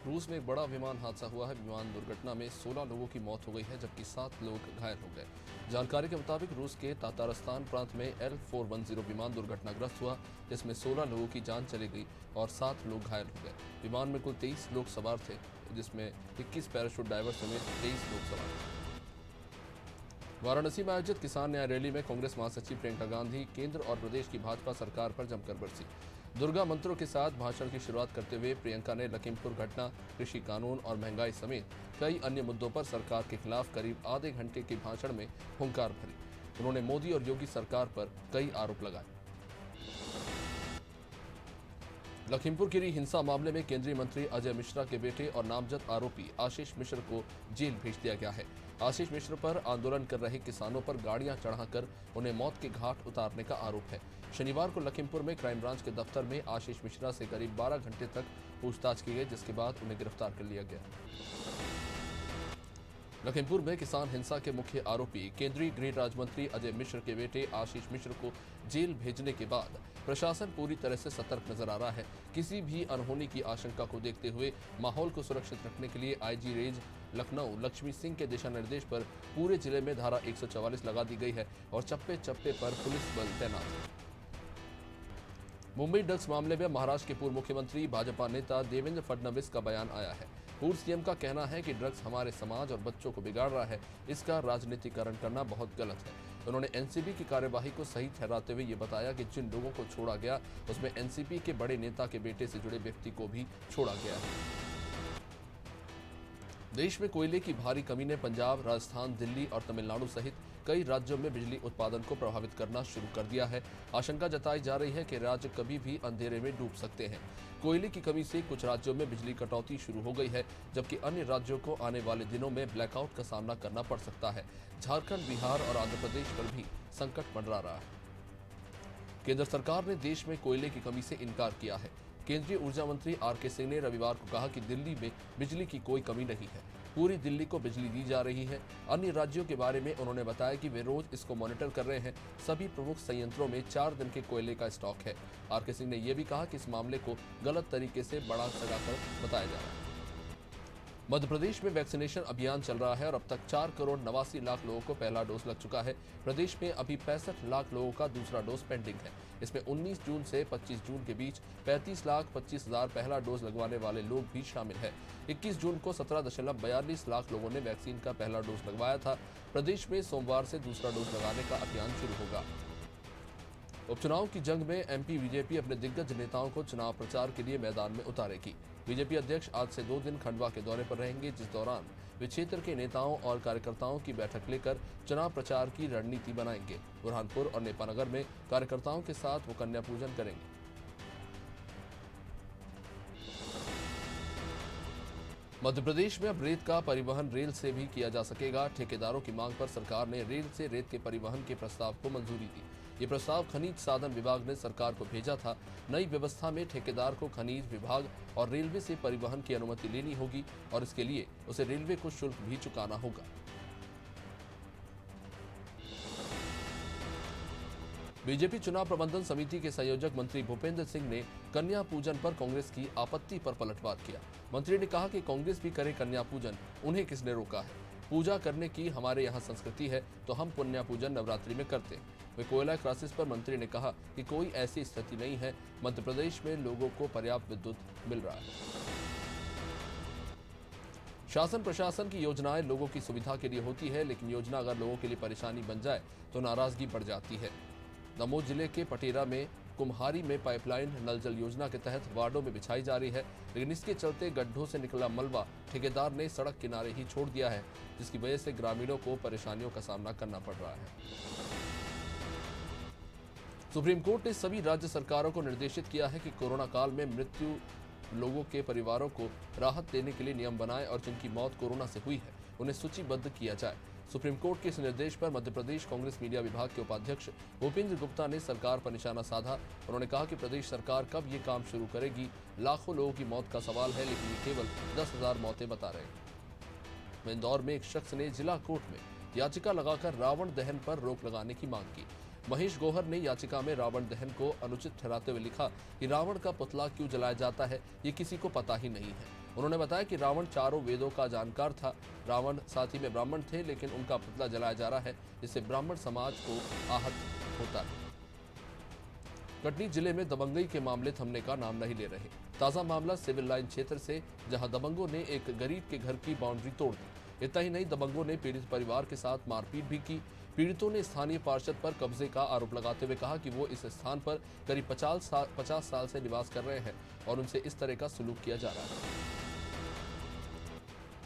रूस में एक बड़ा विमान हादसा हुआ है। विमान दुर्घटना में 16 लोगों की मौत हो गई है, जबकि 7 लोग घायल हो गए। जानकारी के मुताबिक रूस के तातारस्तान प्रांत में L410 विमान दुर्घटनाग्रस्त हुआ, जिसमें 16 लोगों की जान चली गई और 7 लोग घायल हो गए। विमान में कुल 23 लोग सवार थे, जिसमें 21 पैराशूट डाइवर समेत 23 लोग सवार थे। वाराणसी में आयोजित किसान न्याय रैली में कांग्रेस महासचिव प्रियंका गांधी केंद्र और प्रदेश की भाजपा सरकार पर जमकर बरसी। दुर्गा मंत्रों के साथ भाषण की शुरुआत करते हुए प्रियंका ने लखीमपुर घटना, कृषि कानून और महंगाई समेत कई अन्य मुद्दों पर सरकार के खिलाफ करीब आधे घंटे के भाषण में हुंकार भरी। उन्होंने मोदी और योगी सरकार पर कई आरोप लगाए। लखीमपुर खीरी हिंसा मामले में केंद्रीय मंत्री अजय मिश्रा के बेटे और नामजद आरोपी आशीष मिश्र को जेल भेज दिया गया है। आशीष मिश्र पर आंदोलन कर रहे किसानों पर गाड़ियां चढ़ाकर उन्हें मौत के घाट उतारने का आरोप है। शनिवार को लखीमपुर में क्राइम ब्रांच के दफ्तर में आशीष मिश्रा से करीब 12 घंटे तक पूछताछ की गई, जिसके बाद उन्हें गिरफ्तार कर लिया गया। लखीमपुर में किसान हिंसा के मुख्य आरोपी केंद्रीय गृह राज्य मंत्री अजय मिश्र के बेटे आशीष मिश्र को जेल भेजने के बाद प्रशासन पूरी तरह से सतर्क नजर आ रहा है। किसी भी अनहोनी की आशंका को देखते हुए माहौल को सुरक्षित रखने के लिए आईजी रेंज लखनऊ लक्ष्मी सिंह के दिशा निर्देश पर पूरे जिले में धारा 144 लगा दी गई है और चप्पे चप्पे पर पुलिस बल तैनात है। मुंबई ड्रग्स मामले में महाराष्ट्र के पूर्व मुख्यमंत्री भाजपा नेता देवेंद्र फडणवीस का बयान आया है। पूर्व सीएम का कहना है कि ड्रग्स हमारे समाज और बच्चों को बिगाड़ रहा है, इसका राजनीतिकरण करना बहुत गलत है। उन्होंने एनसीबी की कार्यवाही को सही ठहराते हुए ये बताया कि जिन लोगों को छोड़ा गया उसमें एनसीपी के बड़े नेता के बेटे से जुड़े व्यक्ति को भी छोड़ा गया है। देश में कोयले की भारी कमी ने पंजाब, राजस्थान, दिल्ली और तमिलनाडु सहित कई राज्यों में बिजली उत्पादन को प्रभावित करना शुरू कर दिया है। आशंका जताई जा रही है कि राज्य कभी भी अंधेरे में डूब सकते हैं। कोयले की कमी से कुछ राज्यों में बिजली कटौती शुरू हो गई है, जबकि अन्य राज्यों को आने वाले दिनों में ब्लैकआउट का सामना करना पड़ सकता है। झारखंड, बिहार और आंध्र प्रदेश पर भी संकट मंडरा रहा है। केंद्र सरकार ने देश में कोयले की कमी से इनकार किया है। केंद्रीय ऊर्जा मंत्री आर.के. सिंह ने रविवार को कहा कि दिल्ली में बिजली की कोई कमी नहीं है, पूरी दिल्ली को बिजली दी जा रही है। अन्य राज्यों के बारे में उन्होंने बताया कि वे रोज इसको मॉनिटर कर रहे हैं। सभी प्रमुख संयंत्रों में 4 दिन के कोयले का स्टॉक है। आर.के. सिंह ने यह भी कहा कि इस मामले को गलत तरीके से बड़ा सजाकर बताया जा रहा है। मध्य प्रदेश में वैक्सीनेशन अभियान चल रहा है और अब तक 4 करोड़ 89 लाख लोगों को पहला डोज लग चुका है। प्रदेश में अभी 65 लाख लोगों का दूसरा डोज पेंडिंग है। इसमें 19 जून से 25 जून के बीच 35,25,000 पहला डोज लगवाने वाले लोग भी शामिल है। 21 जून को 17.42 लाख लोगों ने वैक्सीन का पहला डोज लगवाया था। प्रदेश में सोमवार से दूसरा डोज लगाने का अभियान शुरू होगा। उपचुनाव की जंग में एमपी बीजेपी अपने दिग्गज नेताओं को चुनाव प्रचार के लिए मैदान में उतारेगी। बीजेपी अध्यक्ष आज से 2 दिन खंडवा के दौरे पर रहेंगे, जिस दौरान वे क्षेत्र के नेताओं और कार्यकर्ताओं की बैठक लेकर चुनाव प्रचार की रणनीति बनाएंगे। बुरहानपुर और नेपानगर में कार्यकर्ताओं के साथ वो कन्या पूजन करेंगे। मध्य प्रदेश में अब रेत का परिवहन रेल से भी किया जा सकेगा। ठेकेदारों की मांग पर सरकार ने रेल से रेत के परिवहन के प्रस्ताव को मंजूरी दी। ये प्रस्ताव खनिज साधन विभाग ने सरकार को भेजा था। नई व्यवस्था में ठेकेदार को खनिज विभाग और रेलवे से परिवहन की अनुमति लेनी होगी और इसके लिए उसे रेलवे को शुल्क भी चुकाना होगा। बीजेपी चुनाव प्रबंधन समिति के संयोजक मंत्री भूपेंद्र सिंह ने कन्या पूजन पर कांग्रेस की आपत्ति पर पलटवार किया। मंत्री ने कहा कि कांग्रेस भी करे कन्या पूजन, उन्हें किसने रोका है? पूजा करने की हमारे यहाँ संस्कृति है, तो हम कन्या पूजन नवरात्रि में करते हैं। वे कोयला क्राइसिस पर मंत्री ने कहा कि कोई ऐसी स्थिति नहीं है। मध्य प्रदेश में लोगों को पर्याप्त विद्युत मिल रहा है। शासन प्रशासन की योजनाएं लोगों की सुविधा के लिए होती है, लेकिन योजना अगर लोगों के लिए परेशानी बन जाए तो नाराजगी बढ़ जाती है। दमोह जिले के पटेरा में कुम्हारी में पाइपलाइन नल जल योजना के तहत वार्डों में बिछाई जा रही है, लेकिन इसके चलते गड्ढों से निकला मलबा ठेकेदार ने सड़क किनारे ही छोड़ दिया है, जिसकी वजह से ग्रामीणों को परेशानियों का सामना करना पड़ रहा है। सुप्रीम कोर्ट ने सभी राज्य सरकारों को निर्देशित किया है कि कोरोना काल में मृत्यु लोगों के परिवारों को राहत देने के लिए नियम बनाएं और जिनकी मौत कोरोना से हुई है उन्हें सूचीबद्ध किया जाए। सुप्रीम कोर्ट के इस निर्देश पर मध्य प्रदेश कांग्रेस मीडिया विभाग के उपाध्यक्ष भूपेंद्र गुप्ता ने सरकार पर निशाना साधा। उन्होंने कहा कि प्रदेश सरकार कब ये काम शुरू करेगी? लाखों लोगों की मौत का सवाल है, लेकिन ये केवल 10,000 मौतें बता रहे हैं। इंदौर में एक शख्स ने जिला कोर्ट में याचिका लगाकर रावण दहन पर रोक लगाने की मांग की। महेश गौहर ने याचिका में रावण दहन को अनुचित ठहराते हुए लिखा कि रावण का पुतला क्यों जलाया जाता है, ये किसी को पता ही नहीं है। उन्होंने बताया कि रावण चारों वेदों का जानकार था। रावण साथ ही में ब्राह्मण थे, लेकिन उनका पुतला जलाया जा रहा है, जिससे ब्राह्मण समाज को आहत होता है। कटनी जिले में दबंगई के मामले थमने का नाम नहीं ले रहे। ताजा मामला सिविल लाइन क्षेत्र से, जहां दबंगों ने एक गरीब के घर की बाउंड्री तोड़ दी। इतना ही नहीं, दबंगों ने पीड़ित परिवार के साथ मारपीट भी की। पीड़ितों ने स्थानीय पार्षद पर कब्जे का आरोप लगाते हुए कहा कि वो इस स्थान पर करीब 50 साल से निवास कर रहे हैं और उनसे इस तरह का सलूक किया जा रहा है।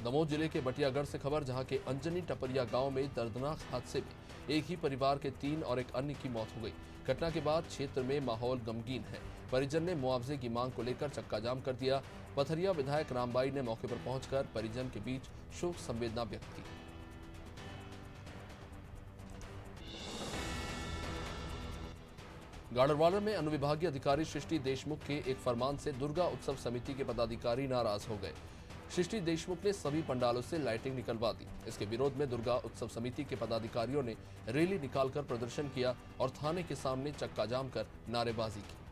दमोह जिले के बटियागढ़ से खबर, जहां के अंजनी टपरिया गांव में दर्दनाक हादसे में एक ही परिवार के 3 और एक अन्य की मौत हो गई। घटना के बाद क्षेत्र में माहौल गमगीन है। परिजन ने मुआवजे की मांग को लेकर चक्का जाम कर दिया। पथरिया विधायक रामबाई ने मौके पर पहुंचकर परिजन के बीच शोक संवेदना व्यक्त की। गाडरवाला में अनुविभागीय अधिकारी सृष्टि देशमुख के एक फरमान से दुर्गा उत्सव समिति के पदाधिकारी नाराज हो गए। सृष्टि देशमुख ने सभी पंडालों से लाइटिंग निकलवा दी। इसके विरोध में दुर्गा उत्सव समिति के पदाधिकारियों ने रैली निकालकर प्रदर्शन किया और थाने के सामने चक्का जाम कर नारेबाजी की।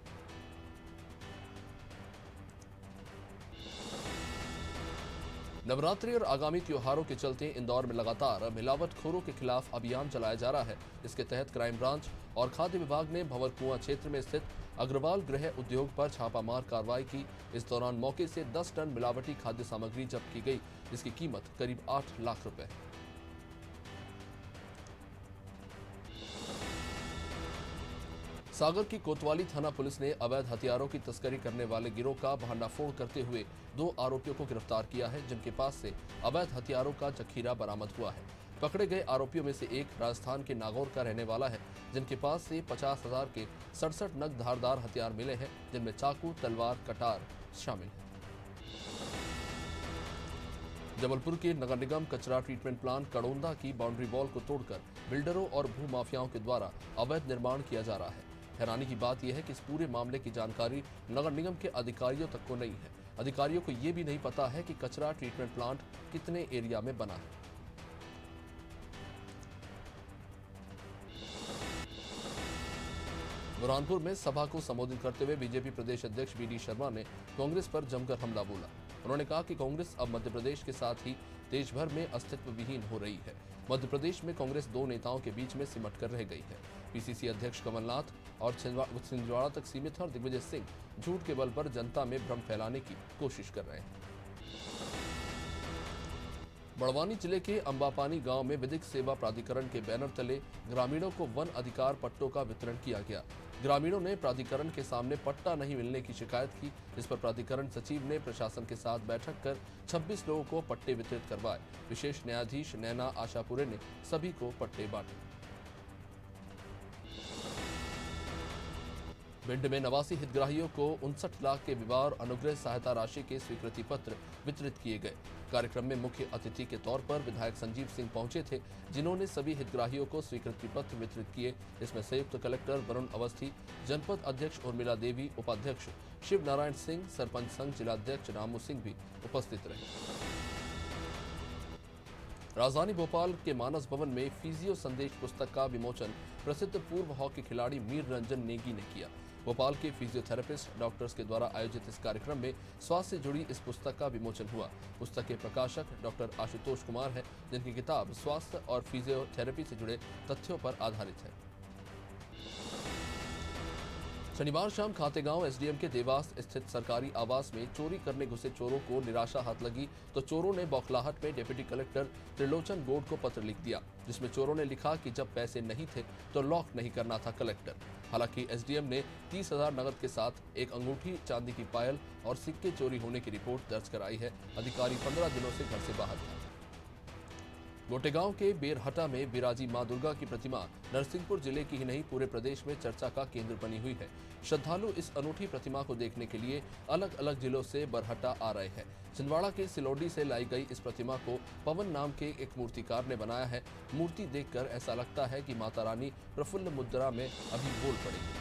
नवरात्रि और आगामी त्योहारों के चलते इंदौर में लगातार मिलावटखोरों के खिलाफ अभियान चलाया जा रहा है। इसके तहत क्राइम ब्रांच और खाद्य विभाग ने भंवरकुआं क्षेत्र में स्थित अग्रवाल गृह उद्योग पर छापामार कार्रवाई की। इस दौरान मौके से 10 टन मिलावटी खाद्य सामग्री जब्त की गई, जिसकी कीमत करीब 8 लाख रुपए है। सागर की कोतवाली थाना पुलिस ने अवैध हथियारों की तस्करी करने वाले गिरोह का भंडाफोड़ करते हुए 2 आरोपियों को गिरफ्तार किया है, जिनके पास से अवैध हथियारों का जखीरा बरामद हुआ है। पकड़े गए आरोपियों में से एक राजस्थान के नागौर का रहने वाला है, जिनके पास से 50,000 के 67 नग धारदार हथियार मिले हैं, जिनमें चाकू, तलवार, कटार शामिल है। जबलपुर के नगर निगम कचरा ट्रीटमेंट प्लांट कड़ोंदा की बाउंड्री वॉल को तोड़कर बिल्डरों और भू माफियाओं के द्वारा अवैध निर्माण किया जा रहा है। हैरानी की बात यह है कि इस पूरे मामले की जानकारी नगर निगम के अधिकारियों तक को नहीं है। अधिकारियों को यह भी नहीं पता है कि कचरा ट्रीटमेंट प्लांट कितने एरिया में बना है। बुरहानपुर में सभा को संबोधित करते हुए बीजेपी प्रदेश अध्यक्ष वी डी शर्मा ने कांग्रेस पर जमकर हमला बोला। उन्होंने कहा कि कांग्रेस अब मध्य प्रदेश के साथ ही देश भर में अस्तित्व विहीन हो रही है। मध्य प्रदेश में कांग्रेस 2 नेताओं के बीच में सिमट कर रह गई है। पीसीसी अध्यक्ष कमलनाथ और छिंदवाड़ा तक सीमित है और दिग्विजय सिंह झूठ के बल पर जनता में भ्रम फैलाने की कोशिश कर रहे हैं। बड़वानी जिले के अंबापानी गांव में विधिक सेवा प्राधिकरण के बैनर तले ग्रामीणों को वन अधिकार पट्टों का वितरण किया गया। ग्रामीणों ने प्राधिकरण के सामने पट्टा नहीं मिलने की शिकायत की, जिस पर प्राधिकरण सचिव ने प्रशासन के साथ बैठक कर 26 लोगों को पट्टे वितरित करवाए। विशेष न्यायाधीश नैना आशापुरे ने सभी को पट्टे बांटे। भिंड में 89 हितग्राहियों को 59 लाख के विवाह और अनुग्रह सहायता राशि के स्वीकृति पत्र वितरित किए गए। कार्यक्रम में मुख्य अतिथि के तौर पर विधायक संजीव सिंह पहुंचे थे, जिन्होंने सभी हितग्राहियों को स्वीकृति पत्र वितरित किए। इसमें संयुक्त कलेक्टर वरुण अवस्थी, जनपद अध्यक्ष उर्मिला देवी, उपाध्यक्ष शिव नारायण सिंह, सरपंच संघ जिलाध्यक्ष रामू सिंह भी उपस्थित रहे। राजधानी भोपाल के मानस भवन में फिजियो संदेश पुस्तक का विमोचन प्रसिद्ध पूर्व हॉकी खिलाड़ी मीर रंजन नेगी ने किया। भोपाल के फिजियोथेरेपिस्ट डॉक्टर्स के द्वारा आयोजित इस कार्यक्रम में स्वास्थ्य से जुड़ी इस पुस्तक का विमोचन हुआ। पुस्तक के प्रकाशक डॉक्टर आशुतोष कुमार है, जिनकी किताब स्वास्थ्य और फिजियोथेरेपी से जुड़े तथ्यों पर आधारित है। शनिवार शाम खातेगांव एसडीएम के देवास स्थित सरकारी आवास में चोरी करने घुसे चोरों को निराशा हाथ लगी तो चोरों ने बौखलाहट में डिप्टी कलेक्टर त्रिलोचन गोड को पत्र लिख दिया, जिसमें चोरों ने लिखा कि जब पैसे नहीं थे तो लॉक नहीं करना था कलेक्टर। हालांकि एसडीएम ने 30,000 नकद के साथ एक अंगूठी, चांदी की पायल और सिक्के चोरी होने की रिपोर्ट दर्ज कराई है। अधिकारी 15 दिनों से घर से बाहर था। गोटेगांव के बेरहटा में बिराजी मां दुर्गा की प्रतिमा नरसिंहपुर जिले की ही नहीं पूरे प्रदेश में चर्चा का केंद्र बनी हुई है। श्रद्धालु इस अनूठी प्रतिमा को देखने के लिए अलग अलग जिलों से बरहटा आ रहे हैं। छिंदवाड़ा के सिलोडी से लाई गई इस प्रतिमा को पवन नाम के एक मूर्तिकार ने बनाया है। मूर्ति देखकर ऐसा लगता है कि माता रानी प्रफुल्ल मुद्रा में अभी बोल पड़ेगी।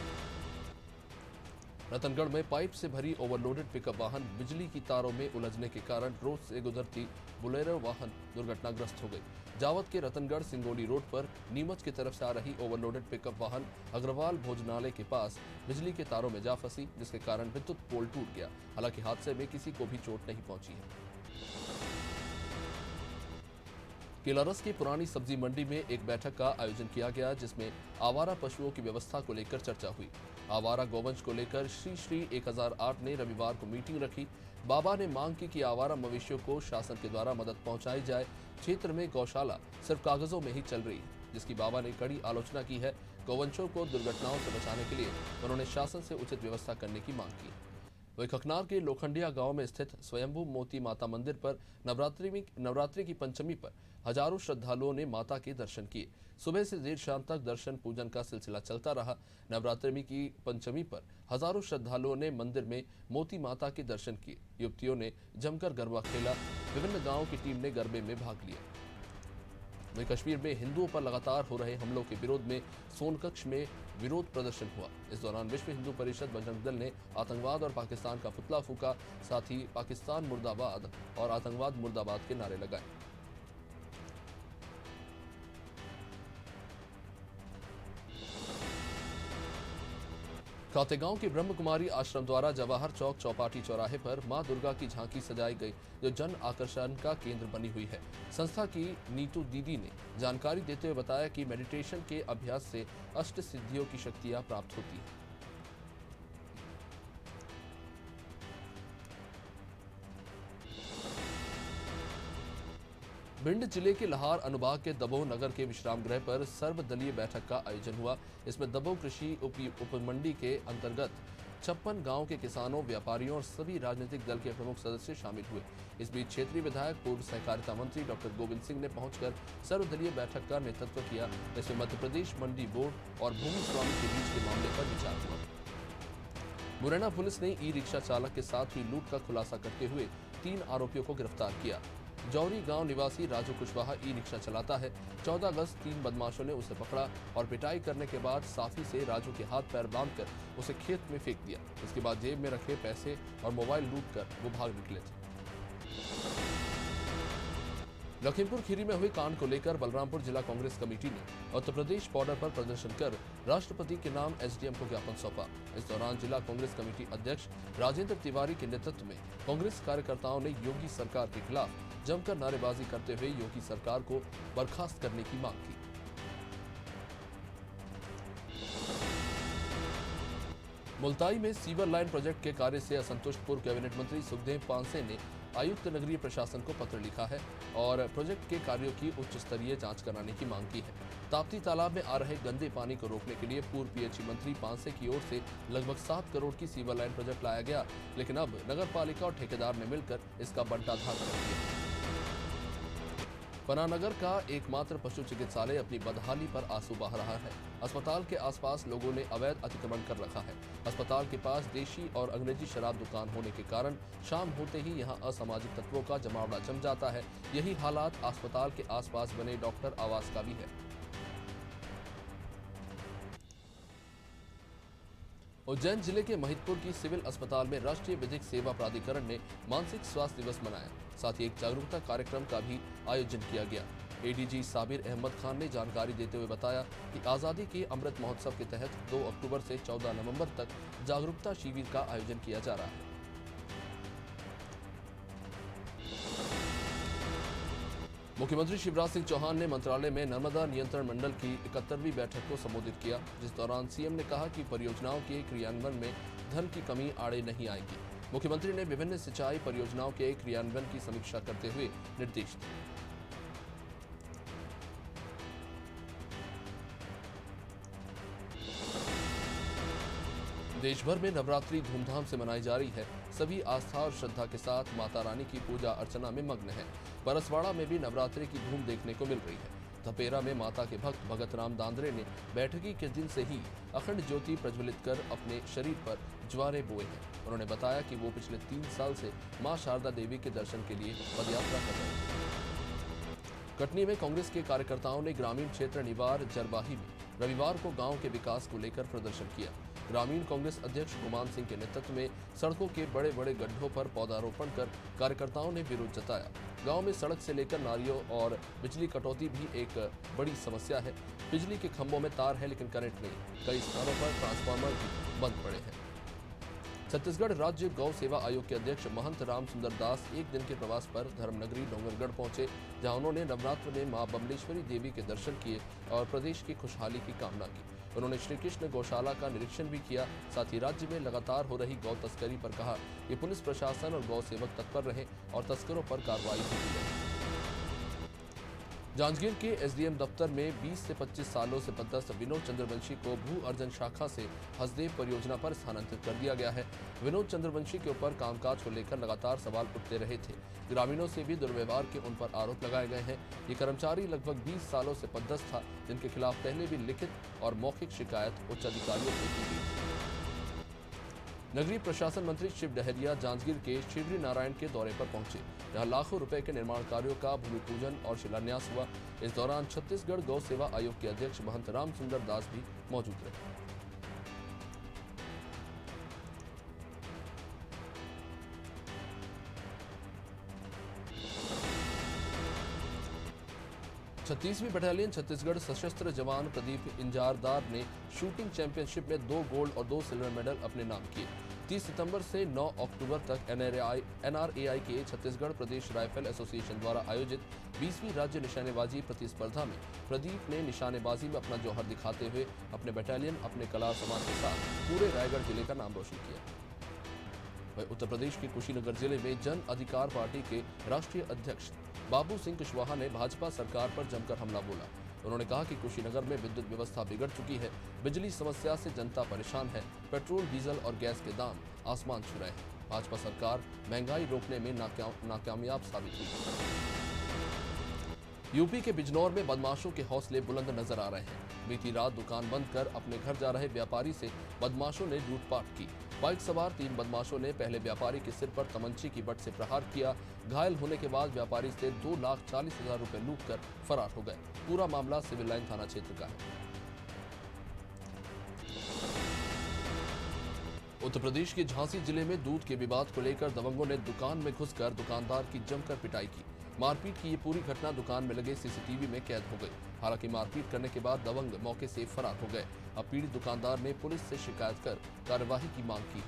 रतनगढ़ में पाइप से भरी ओवरलोडेड पिकअप वाहन बिजली की तारों में उलझने के कारण रोड से गुजरती बोलेरो वाहन दुर्घटनाग्रस्त हो गई। जावत के रतनगढ़ सिंगोली रोड पर नीमच की तरफ से आ रही ओवरलोडेड पिकअप वाहन अग्रवाल भोजनालय के पास बिजली के तारों में जा फंसी, जिसके कारण विद्युत पोल टूट गया। हालांकि हादसे में किसी को भी चोट नहीं पहुंची है। केलारस की पुरानी सब्जी मंडी में एक बैठक का आयोजन किया गया, जिसमें आवारा पशुओं की व्यवस्था को लेकर चर्चा हुई। आवारा गौवंश को लेकर श्री 1008 ने रविवार को मीटिंग रखी। बाबा ने मांग की कि आवारा मवेशियों को शासन के द्वारा मदद पहुंचाई जाए। क्षेत्र में गौशाला सिर्फ कागजों में ही चल रही है, जिसकी बाबा ने कड़ी आलोचना की है। गौवंशों को दुर्घटनाओं से बचाने के लिए उन्होंने शासन से उचित व्यवस्था करने की मांग की। वही खकनार के लोखंडिया गांव में स्थित स्वयंभू मोती माता मंदिर पर नवरात्रि की पंचमी पर हजारों श्रद्धालुओं ने माता के दर्शन किए। सुबह से देर शाम तक दर्शन पूजन का सिलसिला चलता रहा। नवरात्रि की पंचमी पर हजारों श्रद्धालुओं ने मंदिर में मोती माता के दर्शन किए। युवतियों ने जमकर गरबा खेला। विभिन्न गाँव की टीम ने गरबे में भाग लिया। वहीं कश्मीर में हिंदुओं पर लगातार हो रहे हमलों के विरोध में सोनकच्छ में विरोध प्रदर्शन हुआ। इस दौरान विश्व हिंदू परिषद बजरंग दल ने आतंकवाद और पाकिस्तान का पुतला फूंका। साथ ही पाकिस्तान मुर्दाबाद और आतंकवाद मुर्दाबाद के नारे लगाए। खातेगांव के ब्रह्म कुमारी आश्रम द्वारा जवाहर चौक चौपाटी चौराहे पर मां दुर्गा की झांकी सजाई गई, जो जन आकर्षण का केंद्र बनी हुई है। संस्था की नीतू दीदी ने जानकारी देते हुए बताया कि मेडिटेशन के अभ्यास से अष्ट सिद्धियों की शक्तियां प्राप्त होती हैं। भिंड जिले के लाहार अनुभाग के दबोह नगर के विश्राम गृह पर सर्वदलीय बैठक का आयोजन हुआ। इसमें दबोह कृषि उपमंडी के अंतर्गत 56 गांव के किसानों, व्यापारियों और सभी राजनीतिक दल के प्रमुख सदस्य शामिल हुए। इस बीच क्षेत्रीय विधायक पूर्व सहकारिता मंत्री डॉक्टर गोविंद सिंह ने पहुंचकर सर्वदलीय बैठक का नेतृत्व किया। इसमें मध्य प्रदेश मंडी बोर्ड और भूमि स्वामी के बीच के मामले पर विचार हुआ। मुरैना पुलिस ने ई रिक्शा चालक के साथ हुई लूट का खुलासा करते हुए 3 आरोपियों को गिरफ्तार किया। जौहरी गांव निवासी राजू कुशवाहा ई रिक्शा चलाता है। 14 अगस्त 3 बदमाशों ने उसे पकड़ा और पिटाई करने के बाद साफी से राजू के हाथ पैर बांधकर उसे खेत में फेंक दिया। इसके बाद जेब में रखे पैसे और मोबाइल लूटकर वो भाग निकले थे। लखीमपुर खीरी में हुए कांड को लेकर बलरामपुर जिला कांग्रेस कमेटी ने उत्तर प्रदेश बॉर्डर पर प्रदर्शन कर राष्ट्रपति के नाम एसडीएम को ज्ञापन सौंपा। इस दौरान जिला कांग्रेस कमेटी अध्यक्ष राजेंद्र तिवारी के नेतृत्व में कांग्रेस कार्यकर्ताओं ने योगी सरकार के खिलाफ जमकर नारेबाजी करते हुए योगी सरकार को बर्खास्त करने की मांग की। मुल्ताई में सीवर लाइन प्रोजेक्ट के कार्य से असंतुष्ट पूर्व कैबिनेट मंत्री सुखदेव पांसे ने आयुक्त नगरीय प्रशासन को पत्र लिखा है और प्रोजेक्ट के कार्यों की उच्च स्तरीय जांच कराने की मांग की है। ताप्ती तालाब में आ रहे गंदे पानी को रोकने के लिए पूर्व पीएचई मंत्री पांसे की ओर से लगभग 7 करोड़ की सीवर लाइन प्रोजेक्ट लाया गया, लेकिन अब नगर पालिका और ठेकेदार ने मिलकर इसका बंटाधार कर दिया। पनानगर का एकमात्र पशु चिकित्सालय अपनी बदहाली पर आंसू बहा रहा है। अस्पताल के आसपास लोगों ने अवैध अतिक्रमण कर रखा है। अस्पताल के पास देशी और अंग्रेजी शराब दुकान होने के कारण शाम होते ही यहां असामाजिक तत्वों का जमावड़ा जम जाता है। यही हालात अस्पताल के आसपास बने डॉक्टर आवास का भी है। उज्जैन जिले के महिदपुर की सिविल अस्पताल में राष्ट्रीय विधिक सेवा प्राधिकरण ने मानसिक स्वास्थ्य दिवस मनाया। साथ ही एक जागरूकता कार्यक्रम का भी आयोजन किया गया। एडीजी साबिर अहमद खान ने जानकारी देते हुए बताया कि आज़ादी के अमृत महोत्सव के तहत 2 अक्टूबर से 14 नवंबर तक जागरूकता शिविर का आयोजन किया जा रहा है। मुख्यमंत्री शिवराज सिंह चौहान ने मंत्रालय में नर्मदा नियंत्रण मंडल की 71वीं बैठक को संबोधित किया, जिस दौरान सीएम ने कहा कि परियोजनाओं के क्रियान्वयन में धन की कमी आड़े नहीं आएगी। मुख्यमंत्री ने विभिन्न सिंचाई परियोजनाओं के क्रियान्वयन की समीक्षा करते हुए निर्देश दिए। देश भर में नवरात्रि धूमधाम से मनाई जा रही है। सभी आस्था और श्रद्धा के साथ माता रानी की पूजा अर्चना में मग्न है। परसवाड़ा में भी नवरात्रि की धूम देखने को मिल रही है। धपेरा में माता के भक्त भगत राम दांद्रे ने बैठकी के दिन से ही अखंड ज्योति प्रज्वलित कर अपने शरीर पर ज्वारे बोए हैं। उन्होंने बताया कि वो पिछले 3 साल से मां शारदा देवी के दर्शन के लिए पदयात्रा कर रहे हैं। कटनी में कांग्रेस के कार्यकर्ताओं ने ग्रामीण क्षेत्र निवार जरबाही में रविवार को गांव के विकास को लेकर प्रदर्शन किया। ग्रामीण कांग्रेस अध्यक्ष गुमान सिंह के नेतृत्व में सड़कों के बड़े बड़े गड्ढों पर पौधारोपण कर कार्यकर्ताओं ने विरोध जताया। गांव में सड़क से लेकर नालियों और बिजली कटौती भी एक बड़ी समस्या है। बिजली के खंभों में तार है लेकिन करंट नहीं। कई स्थानों पर ट्रांसफार्मर भी बंद पड़े हैं। छत्तीसगढ़ राज्य गौ सेवा आयोग के अध्यक्ष महंत राम सुंदर दास एक दिन के प्रवास पर धर्मनगरी डोंगरगढ़ पहुंचे, जहां उन्होंने नवरात्र में मां बमलेश्वरी देवी के दर्शन किए और प्रदेश की खुशहाली की कामना की। उन्होंने श्री कृष्ण गौशाला का निरीक्षण भी किया। साथ ही राज्य में लगातार हो रही गौ तस्करी पर कहा कि पुलिस प्रशासन और गौ सेवक तत्पर रहे और तस्करों पर कार्रवाई भी की जाए। जांजगीर के एसडीएम दफ्तर में 20 से 25 सालों से पदस्थ विनोद चंद्रवंशी को भू अर्जन शाखा से हसदेव परियोजना पर स्थानांतरित कर दिया गया है। विनोद चंद्रवंशी के ऊपर कामकाज को लेकर लगातार सवाल उठते रहे थे। ग्रामीणों से भी दुर्व्यवहार के उन पर आरोप लगाए गए हैं। ये कर्मचारी लगभग 20 सालों से पदस्थ था, जिनके खिलाफ पहले भी लिखित और मौखिक शिकायत उच्च अधिकारियों से की गई। नगरीय प्रशासन मंत्री शिव डहरिया जांजगीर के शिवरी नारायण के दौरे पर पहुंचे, जहां लाखों रुपए के निर्माण कार्यों का भूमि पूजन और शिलान्यास हुआ। इस दौरान छत्तीसगढ़ गौ सेवा आयोग के अध्यक्ष महंत राम सुंदर दास भी मौजूद रहे। छत्तीसवीं बटालियन छत्तीसगढ़ सशस्त्र जवान प्रदीप इंजारदार ने शूटिंग चैंपियनशिप में 2 गोल्ड और 2 सिल्वर मेडल अपने नाम किए। 30 सितंबर से 9 अक्टूबर तक एनआरएआई के छत्तीसगढ़ प्रदेश राइफल एसोसिएशन द्वारा आयोजित 20वीं राज्य निशानेबाजी प्रतिस्पर्धा में प्रदीप ने निशानेबाजी में अपना जौहर दिखाते हुए अपने बटालियन, अपने कलार समाज के साथ पूरे रायगढ़ जिले का नाम रोशन किया। वह उत्तर प्रदेश के कुशीनगर जिले में जन अधिकार पार्टी के राष्ट्रीय अध्यक्ष बाबू सिंह कुशवाहा ने भाजपा सरकार पर जमकर हमला बोला। उन्होंने कहा कि कुशीनगर में विद्युत व्यवस्था बिगड़ चुकी है, बिजली समस्या से जनता परेशान है, पेट्रोल, डीजल और गैस के दाम आसमान छू रहे हैं। भाजपा सरकार महंगाई रोकने में नाकामयाब साबित हुई। यूपी के बिजनौर में बदमाशों के हौसले बुलंद नजर आ रहे हैं। बीती रात दुकान बंद कर अपने घर जा रहे व्यापारी से बदमाशों ने लूटपाट की। बाइक सवार 3 बदमाशों ने पहले व्यापारी के सिर पर तमंचे की बट से प्रहार किया। घायल होने के बाद व्यापारी से 2,40,000 रुपए लूटकर फरार हो गए। पूरा मामला सिविल लाइन थाना क्षेत्र का है। उत्तर प्रदेश के झांसी जिले में दूध के विवाद को लेकर दबंगों ने दुकान में घुसकर दुकानदार की जमकर पिटाई की। मारपीट की ये पूरी घटना दुकान में लगे सीसीटीवी में कैद हो गई। हालांकि मारपीट करने के बाद दबंग मौके से फरार हो गए। अब पीड़ित दुकानदार ने पुलिस से शिकायत कर कार्यवाही की मांग की।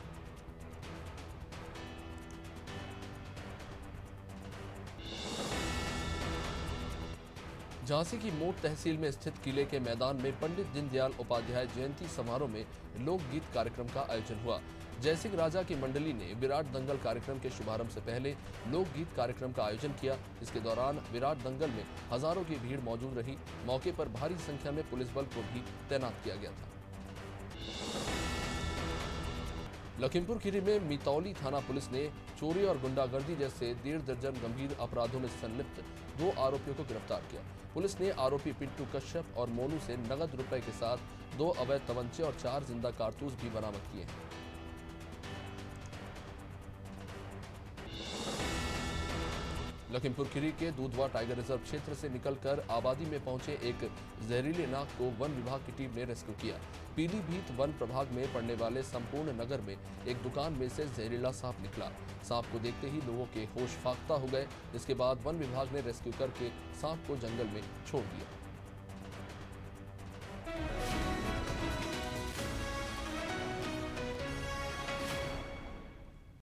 झांसी की मोट तहसील में स्थित किले के मैदान में पंडित दीनदयाल उपाध्याय जयंती समारोह में लोकगीत कार्यक्रम का आयोजन हुआ। जयसिंह राजा की मंडली ने विराट दंगल कार्यक्रम के शुभारंभ से पहले लोकगीत कार्यक्रम का आयोजन किया। इसके दौरान विराट दंगल में हजारों की भीड़ मौजूद रही। मौके पर भारी संख्या में पुलिस बल को भी तैनात किया गया था। लखीमपुर खीरी में मितौली थाना पुलिस ने चोरी और गुंडागर्दी जैसे 1.5 दर्जन गंभीर अपराधों में संलिप्त 2 आरोपियों को गिरफ्तार किया। पुलिस ने आरोपी पिंटू कश्यप और मोनू से नगद रुपए के साथ 2 अवैध तमंचे और 4 जिंदा कारतूस भी बरामद किए हैं। लखीमपुर खीरी के दूधवा टाइगर रिजर्व क्षेत्र से निकलकर आबादी में पहुंचे एक जहरीले नाग को वन विभाग की टीम ने रेस्क्यू किया। पीलीभीत वन प्रभाग में पड़ने वाले संपूर्ण नगर में एक दुकान में से जहरीला सांप निकला। सांप को देखते ही लोगों के होश फाख्ता हो गए। इसके बाद वन विभाग ने रेस्क्यू करके सांप को जंगल में छोड़ दिया।